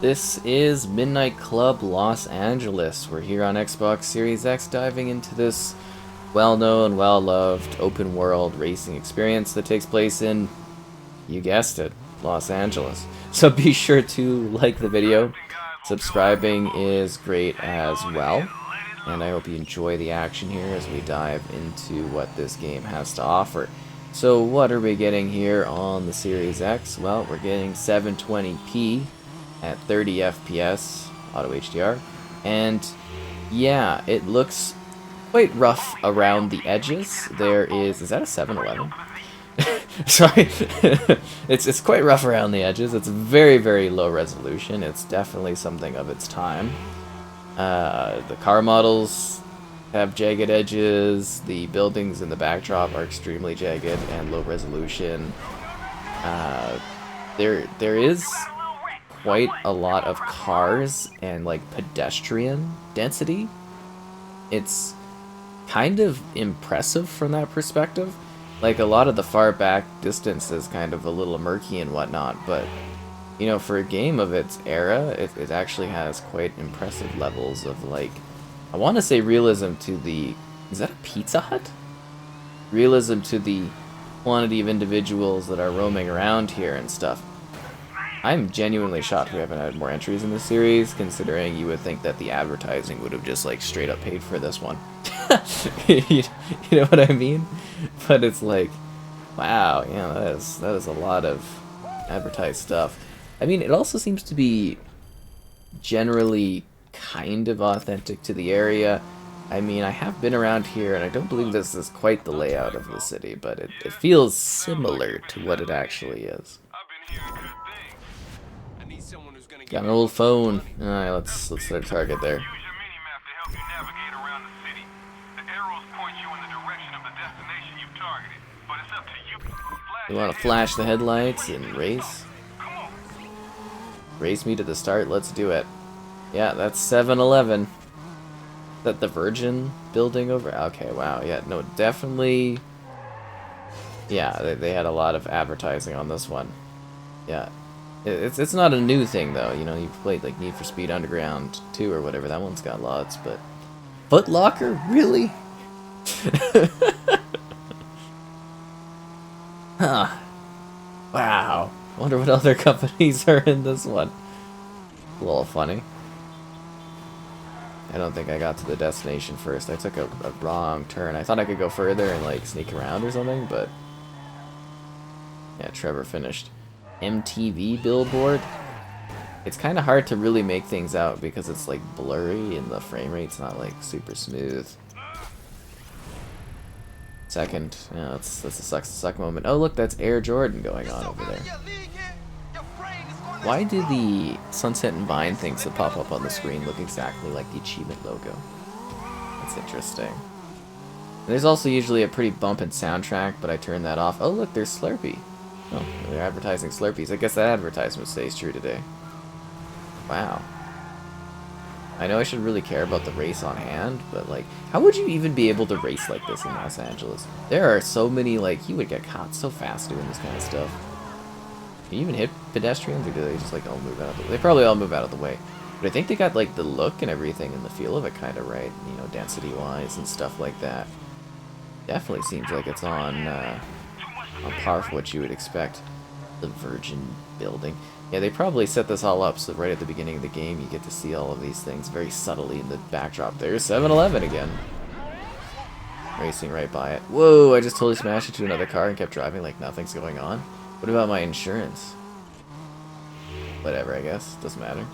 This is Midnight Club Los Angeles. We're here on Xbox Series X diving into this well-known, well-loved, open-world racing experience that takes place in, you guessed it, Los Angeles. So be sure to like the video. Subscribing is great as well. And I hope you enjoy the action here as we dive into what this game has to offer. So what are we getting here on the Series X? Well, we're getting 720p at 30 FPS auto HDR, and yeah, it looks quite rough around the edges. Is that a 7-Eleven? Sorry. It's quite rough around the edges. It's very low resolution. It's definitely something of its time. The car models have jagged edges. The buildings in the backdrop are extremely jagged and low resolution. There is quite a lot of cars and like pedestrian density. It's kind of impressive from that perspective. Like, a lot of the far back distance is kind of a little murky and whatnot, but you know, for a game of its era, it actually has quite impressive levels of, like, I want to say realism to the, is that a Pizza Hut? Realism to the quantity of individuals that are roaming around here and stuff. I'm genuinely shocked we haven't had more entries in this series, considering you would think that the advertising would have just, like, straight up paid for this one. you know what I mean? But it's like, wow, yeah, that is a lot of advertised stuff. I mean, it also seems to be generally kind of authentic to the area. I mean, I have been around here, and I don't believe this is quite the layout of the city, but it feels similar to what it actually is. Got an old phone. Alright, let's set a target there. You want to flash the headlights and race? Race me to the start, let's do it. Yeah, that's 7-Eleven. Is that the Virgin building over? Okay, wow, yeah, no, definitely. Yeah, they had a lot of advertising on this one. Yeah. It's not a new thing, though. You know, you've played, like, Need for Speed Underground 2 or whatever. That one's got lots, but Foot Locker? Really? Huh. Wow. I wonder what other companies are in this one. A little funny. I don't think I got to the destination first. I took a wrong turn. I thought I could go further and, like, sneak around or something, but yeah, Trevor finished. MTV billboard. It's kind of hard to really make things out because it's like blurry and the frame rate's not like super smooth. Second, yeah, that's a suck moment. Oh look, that's Air Jordan going on over there. Why do the Sunset and Vine things that pop up on the screen look exactly like the achievement logo? That's interesting. There's also usually a pretty bumpin' soundtrack, but I turned that off. Oh look, there's Slurpee. Oh, they're advertising Slurpees. I guess that advertisement stays true today. Wow. I know I should really care about the race on hand, but, like, how would you even be able to race like this in Los Angeles? There are so many, like, you would get caught so fast doing this kind of stuff. Can you even hit pedestrians, or do they just, like, all move out of the way? They probably all move out of the way. But I think they got, like, the look and everything and the feel of it kind of right, you know, density-wise and stuff like that. Definitely seems like it's on par for what you would expect. The Virgin building. Yeah, they probably set this all up so right at the beginning of the game you get to see all of these things very subtly in the backdrop. There's 7-Eleven again. Racing right by it. Whoa, I just totally smashed into another car and kept driving like nothing's going on. What about my insurance? Whatever, I guess. Doesn't matter.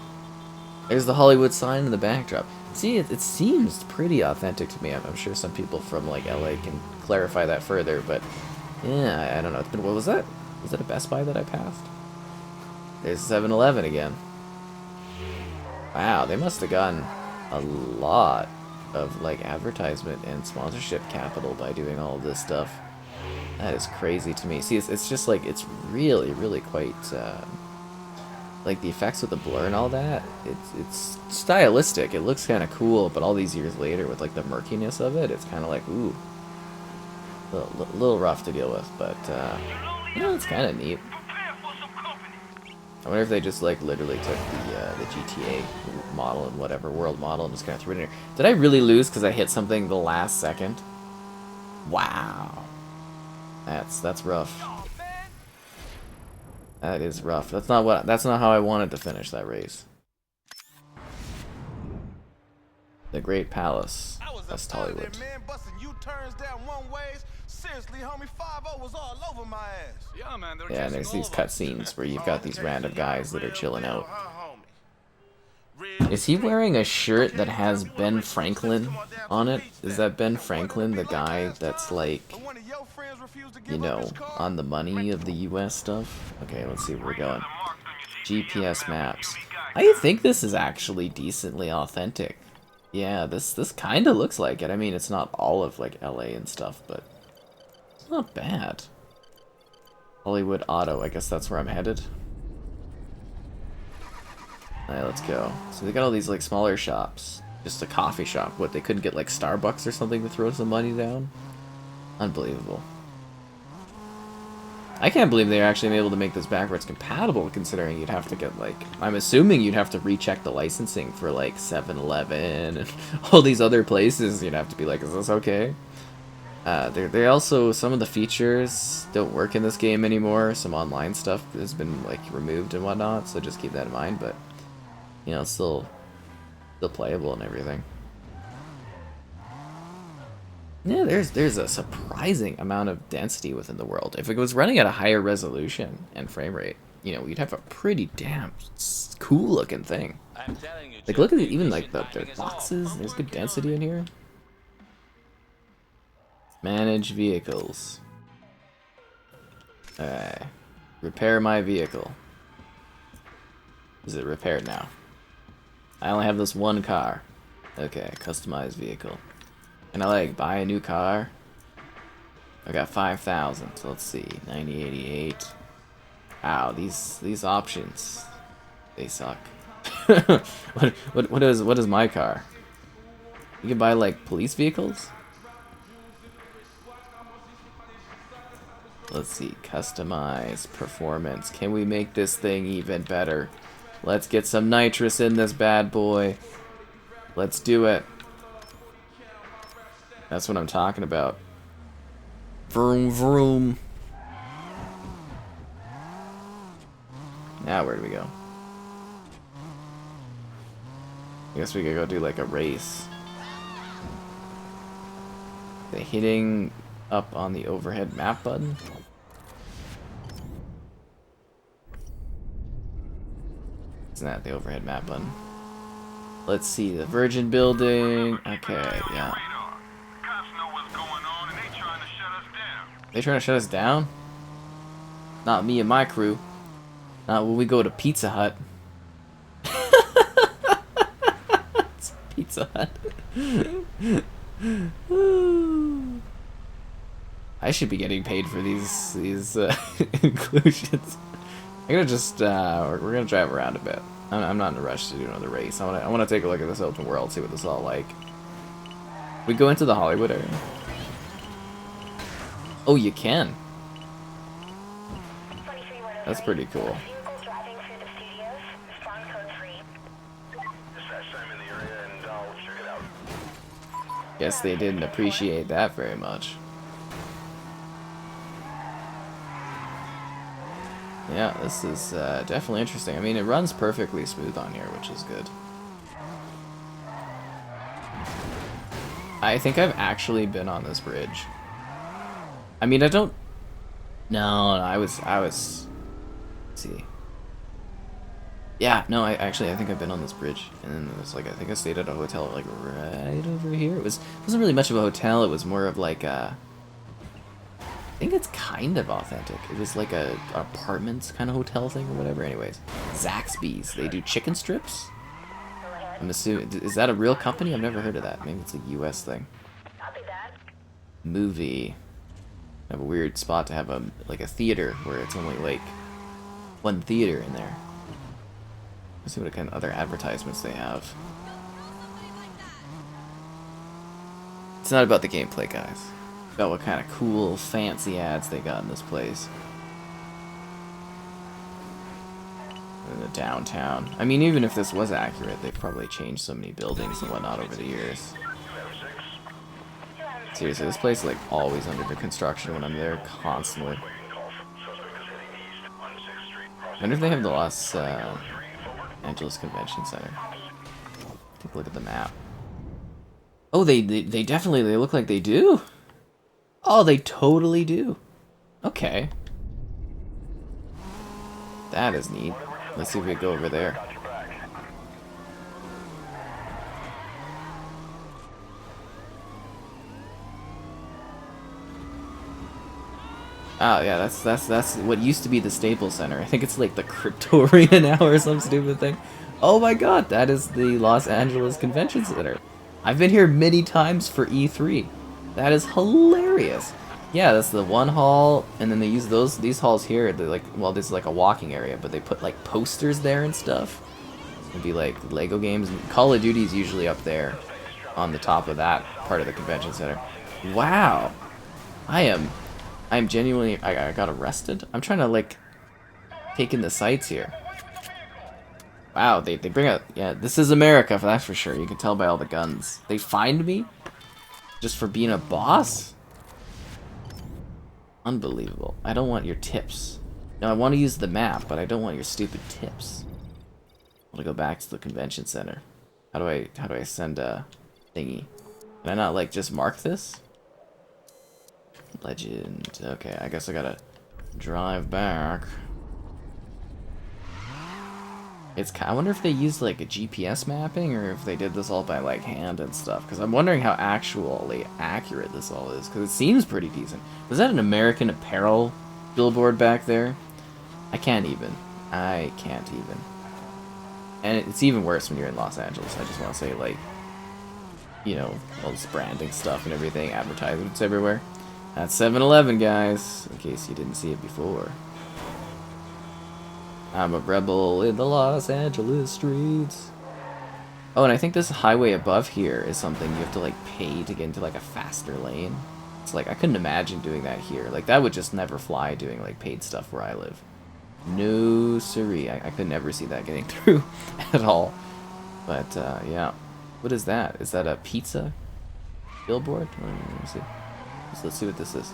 There's the Hollywood sign in the backdrop. See, it seems pretty authentic to me. I'm sure some people from, like, LA can clarify that further, but yeah, I don't know. What was that? Was that a Best Buy that I passed? There's 7-Eleven again. Wow, they must have gotten a lot of, like, advertisement and sponsorship capital by doing all of this stuff. That is crazy to me. See, it's just, like, it's really quite, like, the effects with the blur and all that, it's stylistic. It looks kind of cool, but all these years later, with, like, the murkiness of it, it's kind of like, ooh. A little rough to deal with, but, you know, it's kind of neat. I wonder if they just like literally took the GTA model and whatever world model and just kind of threw it in here. Did I really lose because I hit something the last second? Wow, that's rough. That is rough. That's not how I wanted to finish that race. The Great Palace, West Hollywood. Yeah, and there's these cutscenes where you've got these random guys that are chilling out. Is he wearing a shirt that has Ben Franklin on it? Is that Ben Franklin, the guy that's like, you know, on the money of the US stuff? Okay, let's see where we're going. GPS maps. I think this is actually decently authentic. Yeah, this kind of looks like it. I mean, it's not all of like LA and stuff, but it's not bad. Hollywood Auto, I guess that's where I'm headed. Alright, let's go. So they got all these like smaller shops. Just a coffee shop. What, they couldn't get like Starbucks or something to throw some money down? Unbelievable. I can't believe they're actually able to make this backwards compatible, considering you'd have to get like, I'm assuming you'd have to recheck the licensing for like 7-Eleven and all these other places. You'd have to be like, is this okay? They also, some of the features don't work in this game anymore. Some online stuff has been like removed and whatnot, so just keep that in mind. But you know, it's still playable and everything. Yeah, there's a surprising amount of density within the world. If it was running at a higher resolution and frame rate, you know, you'd have a pretty damn cool looking thing. Like, look at it, even like their boxes. There's good density in here. Manage vehicles. Alright. Repair my vehicle. Is it repaired now? I only have this one car. Okay, customize vehicle. Can I like buy a new car? I got 5,000, so let's see. 9088. Wow, these options, they suck. what is my car? You can buy like police vehicles? Let's see, customize, performance. Can we make this thing even better? Let's get some nitrous in this bad boy. Let's do it. That's what I'm talking about. Vroom vroom. Now where do we go? I guess we could go do like a race. The hitting up on the overhead map button. Isn't that the overhead map button? Let's see, the Virgin Building. Okay, yeah. They trying to shut us down? Not me and my crew. Not when we go to Pizza Hut. It's Pizza Hut. I should be getting paid for these inclusions. I'm gonna just we're gonna drive around a bit. I'm not in a rush to do another race. I wanna take a look at this open world, see what this is all like. We go into the Hollywood area. Oh, you can. That's pretty cool. Guess they didn't appreciate that very much. Yeah, this is definitely interesting. I mean, it runs perfectly smooth on here, which is good. I think I've actually been on this bridge. I mean, I don't... No, I was... Let's see. Yeah, no, I think I've been on this bridge. And then it was like, I think I stayed at a hotel like right over here. It wasn't really much of a hotel, it was more of like a... I think it's kind of authentic. It was like a apartments kind of hotel thing or whatever. Anyways, Zaxby's. They do chicken strips. I'm assuming, is that a real company? I've never heard of that. Maybe it's a U.S. thing. Movie. I have a weird spot to have a theater where it's only like one theater in there. Let's see what kind of other advertisements they have. It's not about the gameplay, guys. It's about what kind of cool, fancy ads they got in this place. in the downtown. I mean, even if this was accurate, they've probably changed so many buildings and whatnot over the years. Seriously, this place is like always under construction when I'm there, constantly. I wonder if they have the Los Angeles Convention Center. Take a look at the map. Oh, they definitely, they look like they do. Oh, they totally do. Okay. That is neat. Let's see if we go over there. Oh yeah, that's what used to be the Staples Center. I think it's like the Crypto Arena now or some stupid thing. Oh my god, that is the Los Angeles Convention Center. I've been here many times for E3. That is hilarious. Yeah, that's the one hall, and then they use these halls here. They're like, well, this is like a walking area, but they put like posters there and stuff. It'd be like Lego games. Call of Duty is usually up there, on the top of that part of the convention center. Wow, I'm genuinely. I got arrested. I'm trying to like take in the sights here. Wow, they bring out. Yeah, this is America, that's for sure. You can tell by all the guns. They fined me just for being a boss. Unbelievable. I don't want your tips. No, I want to use the map, but I don't want your stupid tips. I want to go back to the convention center. How do I send a thingy? Can I not like just mark this? Legend. Okay, I guess I gotta drive back. I wonder if they used like a GPS mapping or if they did this all by like hand and stuff. Because I'm wondering how actually accurate this all is. Because it seems pretty decent. Was that an American Apparel billboard back there? I can't even. And it's even worse when you're in Los Angeles. I just want to say, like, you know, all this branding stuff and everything, advertisements everywhere. That's 7-Eleven, guys, in case you didn't see it before. I'm a rebel in the Los Angeles streets. Oh, and I think this highway above here is something you have to, like, pay to get into, like, a faster lane. It's like, I couldn't imagine doing that here. Like, that would just never fly, doing, like, paid stuff where I live. No siree. I could never see that getting through at all. But, yeah. What is that? Is that a pizza billboard? Let me see. Let's see what this is.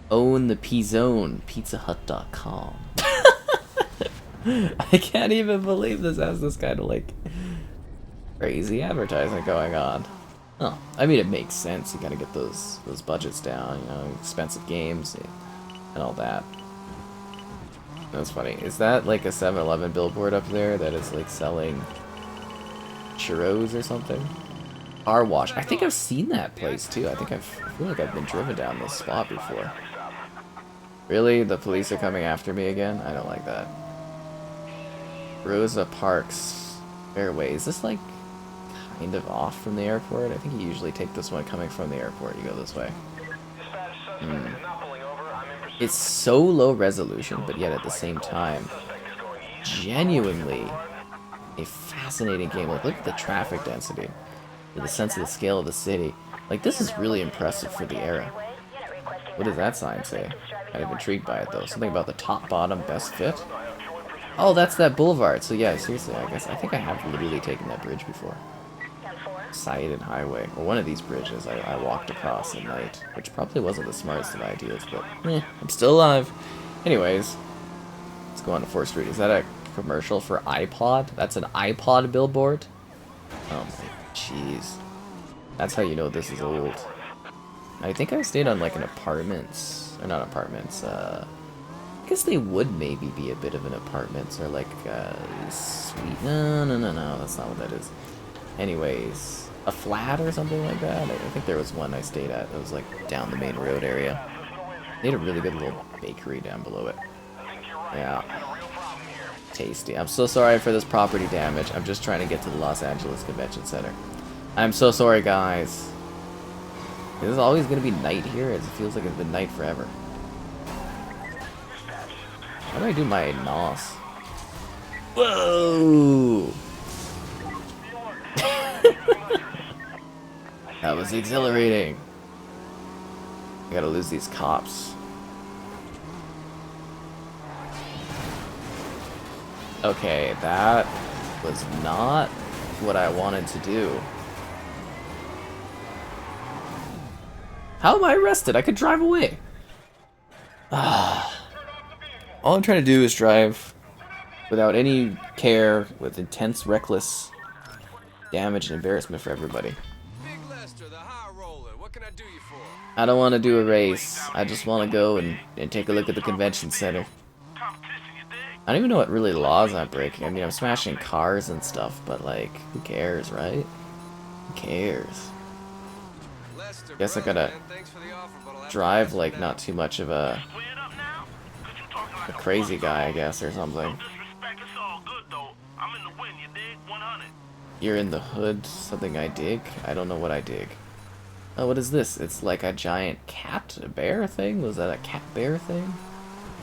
Own the P-Zone. PizzaHut.com. I can't even believe this has this kind of, like, crazy advertising going on. Oh, I mean, it makes sense. You gotta get those budgets down, you know, expensive games and all that. That's funny. Is that like a 7-Eleven billboard up there that is like selling churros or something? Car wash. I think I've seen that place too. I feel like I've been driven down this spot before. Really? The police are coming after me again? I don't like that. Rosa Parks Fairway. Is this like kind of off from the airport? I think you usually take this one coming from the airport. You go this way. It's so low resolution, but yet at the same time, genuinely a fascinating game. Like, look at the traffic density, the sense of the scale of the city. Like, this is really impressive for the era. What does that sign say? Kind of intrigued by it though. Something about the top, bottom, best fit. Oh, that's that boulevard. So yeah, seriously, I think I have literally taken that bridge before. Sided Highway, or one of these bridges I walked across at night, which probably wasn't the smartest of ideas, but I'm still alive. Anyways, let's go on to 4th Street. Is that a commercial for iPod? That's an iPod billboard? Oh my jeez. That's how you know this is old. I think I stayed on like an apartments, or not apartments, I guess they would maybe be a bit of an apartments, or like suite. No, that's not what that is. Anyways, a flat or something like that. I think there was one I stayed at that was like down the main road area. They had a really good little bakery down below it. Yeah. Tasty. I'm so sorry for this property damage. I'm just trying to get to the Los Angeles Convention Center. I'm so sorry, guys. Is always going to be night here? It feels like it's been night forever. How do I do my NOS? Whoa! That was exhilarating. I gotta lose these cops. Okay, that was not what I wanted to do. How am I arrested? I could drive away. Ah. All I'm trying to do is drive without any care, with intense, reckless damage and embarrassment for everybody. I don't want to do a race. I just want to go and take a look at the convention center. I don't even know what really laws I'm breaking. I mean, I'm smashing cars and stuff, but like, who cares, right? Who cares? Guess I gotta drive like not too much of a crazy guy, I guess, or something. You're in the hood, something I dig? I don't know what I dig. Oh, what is this? It's like a giant cat, a bear thing? Was that a cat bear thing?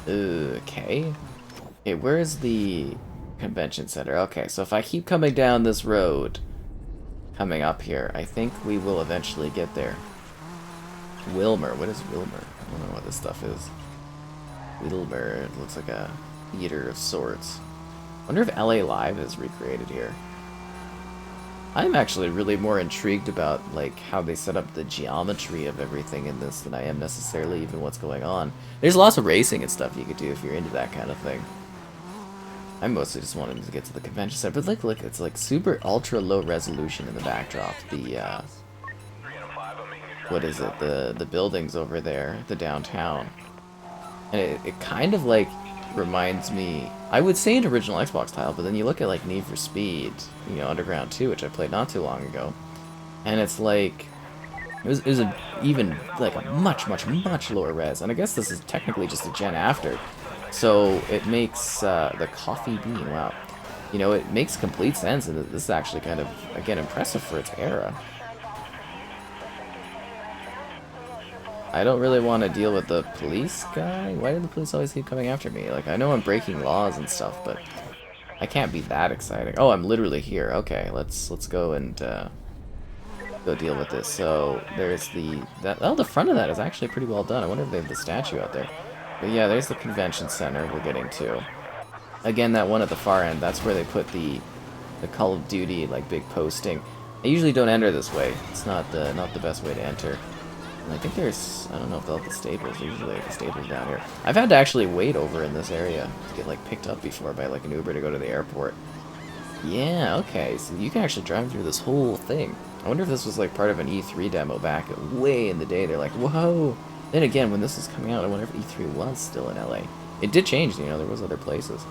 Okay. Okay, where's the convention center? Okay, so if I keep coming down this road, coming up here, I think we will eventually get there. Wilmer, what is Wilmer? I don't know what this stuff is. Wilmer, it looks like a theater of sorts. I wonder if LA Live is recreated here. I'm actually really more intrigued about like how they set up the geometry of everything in this than I am necessarily even what's going on. There's lots of racing and stuff you could do if you're into that kind of thing. I mostly just wanted to get to the convention center, but look, it's like super ultra low resolution in the backdrop. The what is it? The buildings over there, the downtown, and it kind of like reminds me, I would say an original Xbox title, but then you look at like Need for Speed, you know, Underground 2, which I played not too long ago, and it's like it was a, even like a much lower res, and I guess this is technically just a gen after, so it makes the coffee bean, wow, you know, it makes complete sense, and this is actually kind of, again, impressive for its era. I don't really want to deal with the police guy. Why do the police always keep coming after me? Like, I know I'm breaking laws and stuff, but I can't be that exciting. Oh, I'm literally here. Okay, let's go and go deal with this. So there's the front of that is actually pretty well done. I wonder if they have the statue out there. But yeah, there's the convention center we're getting to. Again, that one at the far end. That's where they put the Call of Duty like big posting. I usually don't enter this way. It's not the best way to enter. I think there's, I don't know if they'll have the stables. Usually the stables down here. I've had to actually wait over in this area to get like picked up before by like an Uber to go to the airport. Yeah, okay, so you can actually drive through this whole thing. I wonder if this was like part of an E3 demo back way in the day. They're like, whoa. Then again, when this is coming out, I wonder if E3 was still in LA. It did change, you know, there was other places.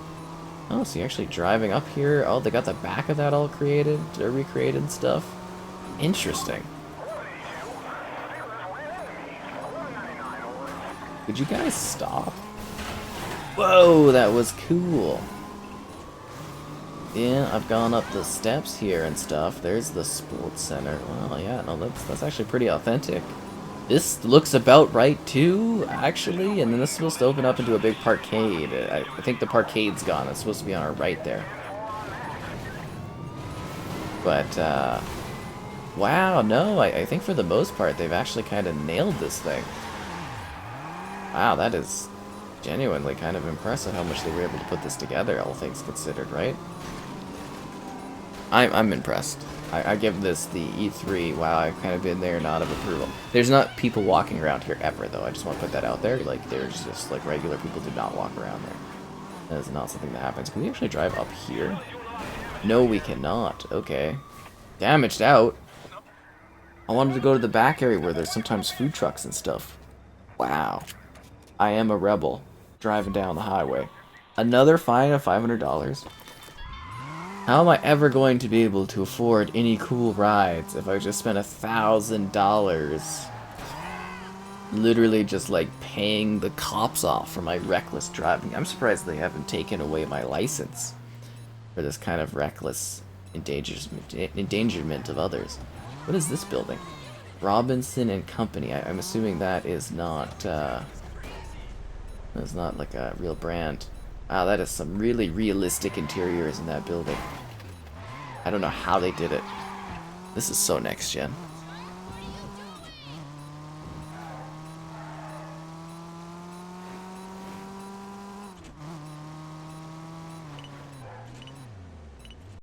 Oh, so you're actually driving up here. Oh, they got the back of that all created, or recreated and stuff. Interesting. Could you guys stop? Whoa, that was cool. Yeah, I've gone up the steps here and stuff. There's the sports center. Well, yeah, no, that's actually pretty authentic. This looks about right too, actually, and then this is supposed to open up into a big parkade. I think the parkade's gone. It's supposed to be on our right there. But, wow, no, I think for the most part they've actually kind of nailed this thing. Wow, that is genuinely kind of impressive how much they were able to put this together, all things considered, right? I'm impressed. I give this the E3, wow, I've kind of been there, nod of approval. There's not people walking around here ever, though. I just want to put that out there. Like, there's just, like, regular people do not walk around there. That is not something that happens. Can we actually drive up here? No, we cannot. Okay. Damaged out. I wanted to go to the back area where there's sometimes food trucks and stuff. Wow. I am a rebel, driving down the highway. Another fine of $500? How am I ever going to be able to afford any cool rides if I just spent $1,000 literally just like paying the cops off for my reckless driving? I'm surprised they haven't taken away my license for this kind of reckless endangerment of others. What is this building? Robinson and Company. I'm assuming that is not... It's not like a real brand. Wow, that is some really realistic interiors in that building. I don't know how they did it. This is so next gen.